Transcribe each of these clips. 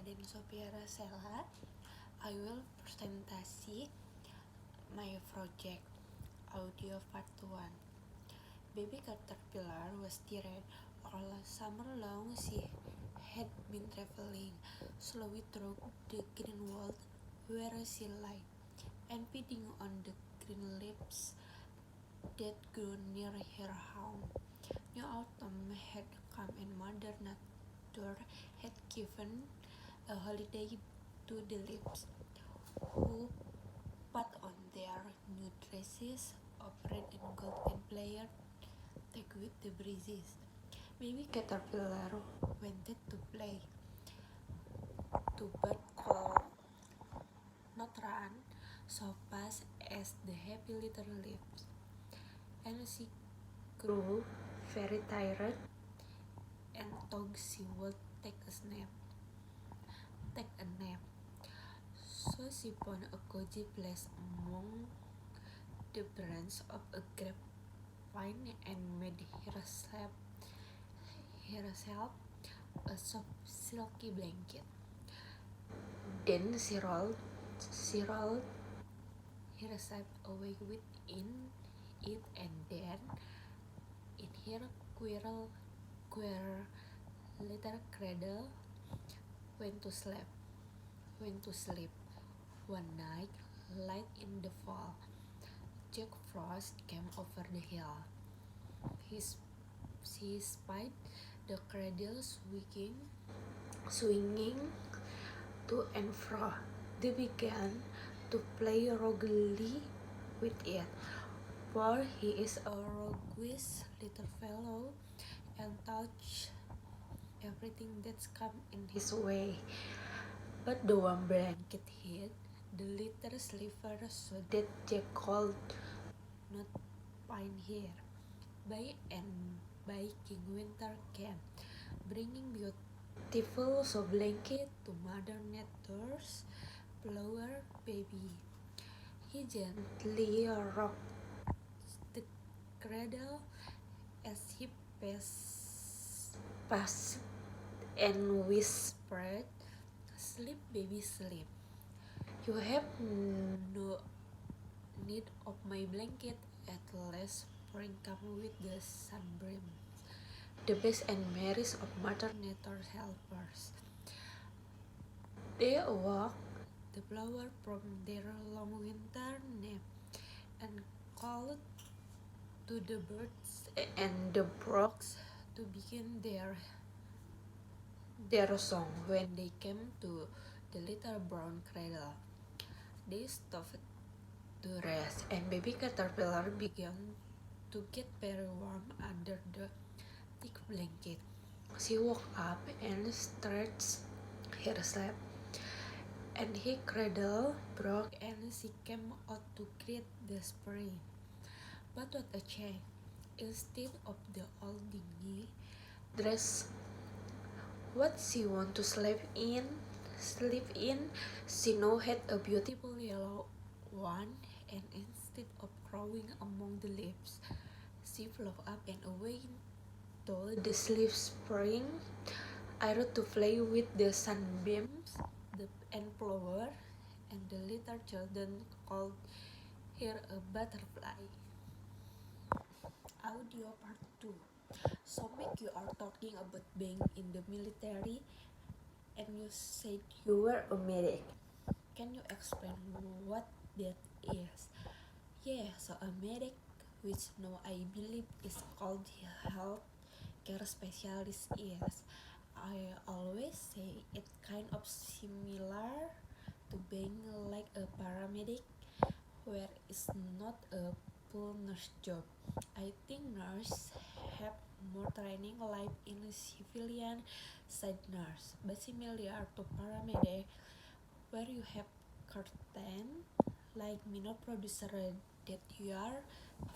Raden Sophia Rasela. I will presentasi my project audio part 1. Baby caterpillar was tired. All summer long she had been traveling slowly through the green world where she lay, and feeding on the green leaves that grew near her home. New autumn had come and Mother Nature had given a holiday to the leaves, who put on their new dresses of red and gold and played tag with the breezes. Baby caterpillar wanted to play, to but could not run so fast as the happy little leaves, and she grew very tired and thought she would take a nap. So she found a cozy place among the branches of a grapevine and made herself a soft silky blanket. Then she rolled herself away within it, and then in her queer little cradle went to sleep. One night, late in the fall, Jack Frost came over the hill. He spied the cradle swinging to and fro. They began to play roguely with it, for he is a roguish little fellow and touched everything that's come in his way. But the warm blanket hid the little sliver so that Jack could not find her. By and by King Winter came, bringing beautiful soft blanket to Mother Nature's flower baby. He gently rocked the cradle as he passed and whispered, "Sleep, baby, sleep. You have no need of my blanket." At last spring came with the sunbeams, the best and merriest of Mother Nature's helpers. They awoke the flowers from their long winter nap and called to the birds and the brooks to begin their song. When they came to the little brown cradle, they stopped to rest, and baby caterpillar began to get very warm under the thick blanket. She woke up and stretched herself, and her cradle broke, and she came out to greet the spring. But what a change! Instead of the old dingy dress what she wanted to sleep in, she now had a beautiful yellow one, and instead of crawling among the leaves, she flew up and away into the sleep spring. I rode to play with the sunbeams and flower, and the little children called her a butterfly. Audio part 2. So Meg, you are talking about being in the military, and you said you were a medic. Can you explain what that is? Yeah, so a medic, which now I believe is called health care specialist, is. I always say it kind of similar to being like a paramedic, where it's not a full nurse job. I think nurses have more training like in a civilian side nurse, but similar to paramedic, where you have curtain like minor producer that you are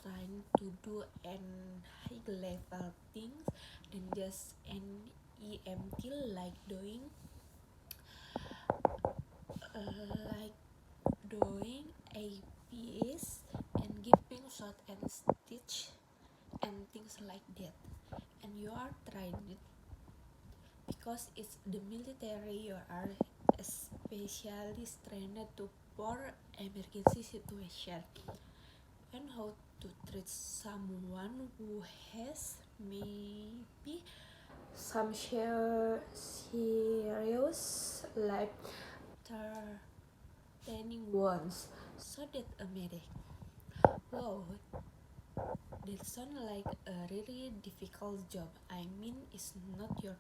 trying to do and high level things than just an EMT like doing APs and giving shot and stitch and things like that. And you are trying it because it's the military. You are especially trained to for emergency situation and how to treat someone who has maybe some serious life threatening ones. So that a medic. Wow, that sounds like a really difficult job. I mean, it's not your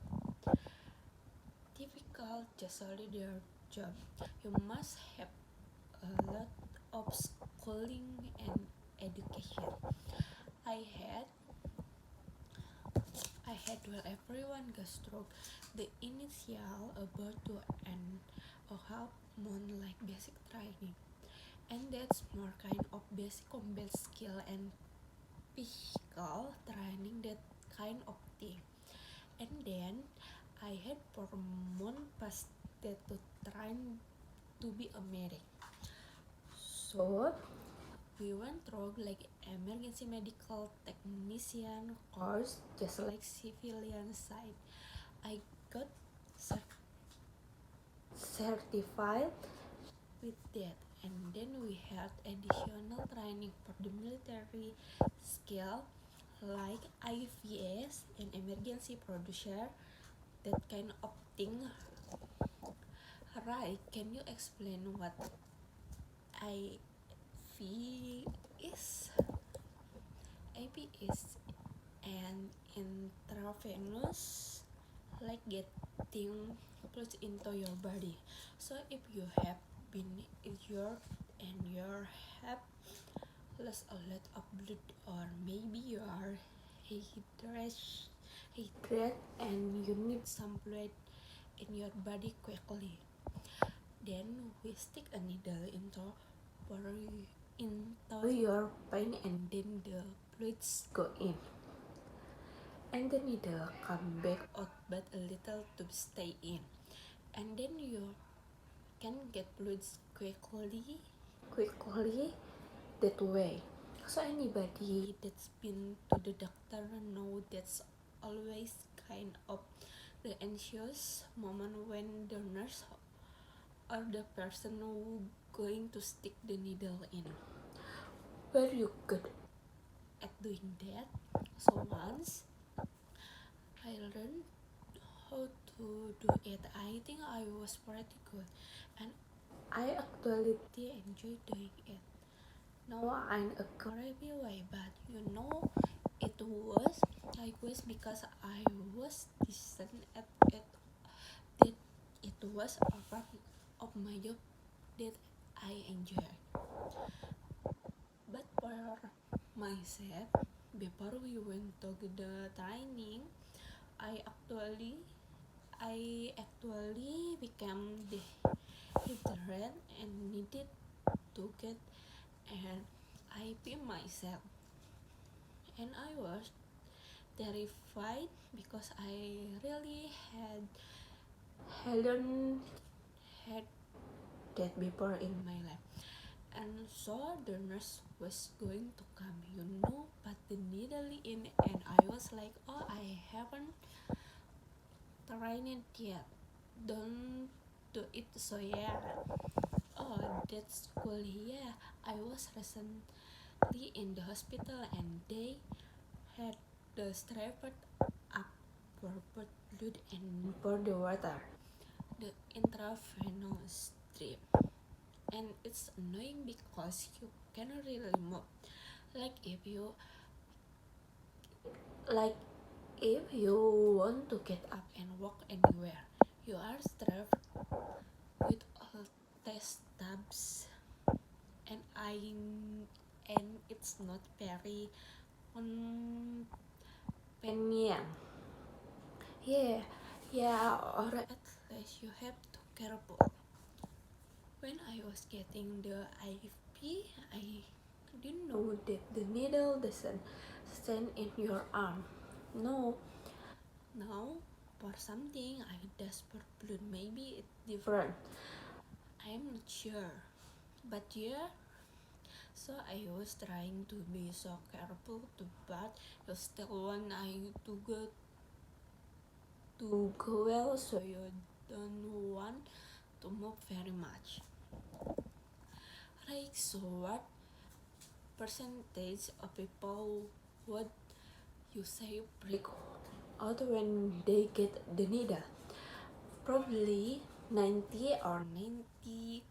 typical just soldier job. You must have a lot of schooling and education. I had well everyone goes through the initial about 2.5 months like basic training, and that's more kind of basic combat skill and physical training, that kind of thing. And then I had 4 months past that to train to be a medic. So we went through like emergency medical technician course just like civilian side. I got certified with that, and then we had additional training for the military skill like IVS and emergency producer, that kind of thing. Right, can you explain what IV is? IV is an intravenous, like getting fluids into your body. So if you have been injured and you have lost a lot of blood, or maybe you are hydrated and you need some blood in your body quickly, then we stick a needle into your vein, and then the fluids go in, and the needle come back out, but a little to stay in, and then you can get fluids quickly that way. So anybody that's been to the doctor know that's always kind of the anxious moment when the nurse or the person who going to stick the needle in. Were you good at doing that? So once I learned how to do it, I think I was pretty good, and I actually enjoy doing it. Now I'm a crazy way, but it was because I was decent at it. That it was a part of my job that I enjoy. But for myself, before we went to the training, I actually became dehydrated and needed to get an IV myself, and I was terrified because I really hadn't had that before in my life. And so the nurse was going to come, put the needle in, and I was like, oh, I haven't tried it yet. Don't do it. So yeah. Oh, that's cool. Yeah, I was recently in the hospital, and they had the strap up for blood and for the water, the intravenous strip. And it's annoying because you cannot really move. Like if you want to get up and walk anywhere, you are strapped with all test tabs, and it's not very convenient. Yeah, or at least you have to careful. When I was getting the IV, I didn't know that the needle doesn't stand in your arm. No, now for something I does for blood, maybe it's different. I'm not sure, but yeah. So I was trying to be so careful but you still want I to go to go well, so you don't want to move very much. Like, so what percentage of people would you say break out when they get the needle? Probably 90 or 99,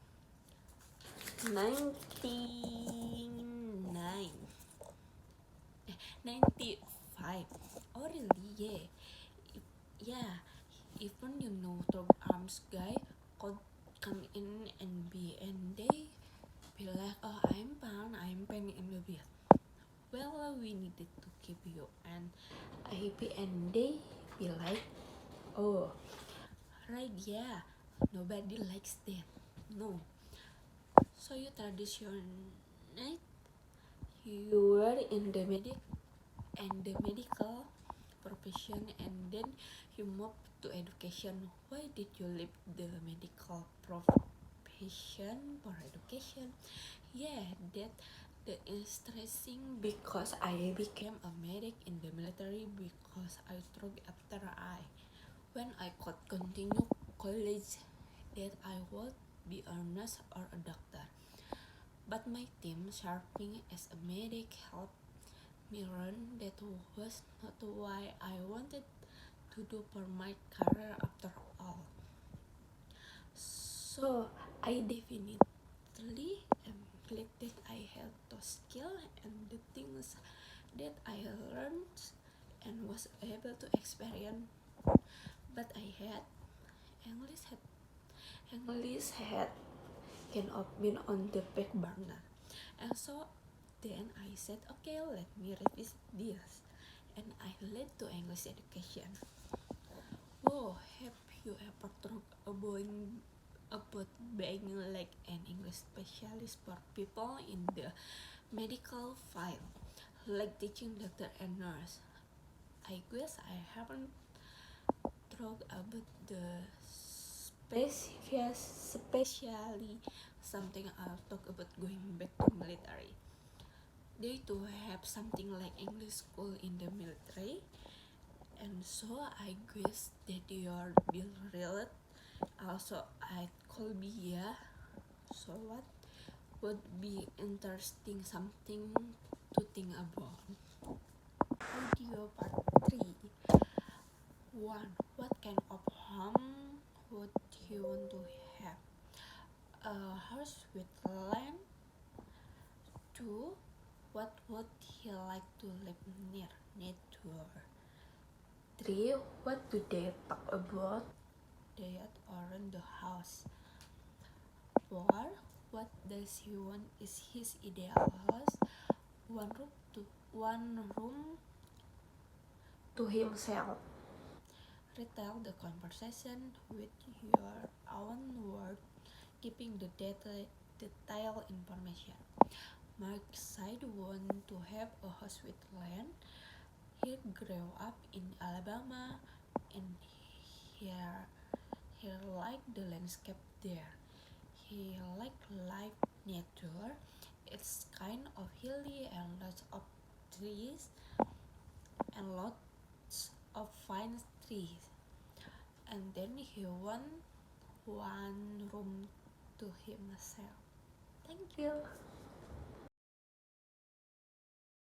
95. Oh really? Yeah, even top arms guy could come in and they be like, oh, I'm pain in the beer. Well, we needed to keep you and happy, and they be like, oh, right, yeah, nobody likes that. No. So you tradition, you were in the medical profession, and then you moved to education. Why did you leave the medical profession for education? Yeah, that the interesting, because I became a medic in the military because I thought after when I could continue college that I would be a nurse or a doctor. But my team serving as a medic helped me learn that was not why I wanted to do for my career after all. So I definitely am glad that I had those skills and the things that I learned and was able to experience. But English had kind of been on the back burner. And so then I said, okay, let me revisit this. And I led to English education. Whoa, have you ever thought about being like an English specialist for people in the medical field, like teaching doctor and nurse? I guess I haven't thought about the especially something I'll talk about going back to military. They do have something like English school in the military, and so I guess that you're deal related. Also, I could be, yeah. So what would be interesting something to think about? Audio part 3. 1. What kind of home would you want to have? A house with land. 2. What would he like to live near nature? 3. What do they talk about that around the house? 4. What does he want is his ideal house? One room to himself. Retell the conversation with your own words, keeping the detailed information. Mark said want to have a house with land. He grew up in Alabama and he liked the landscape there. He liked live nature. It's kind of hilly and lots of trees and lots of fine trees. And then he want one room to himself. Thank you.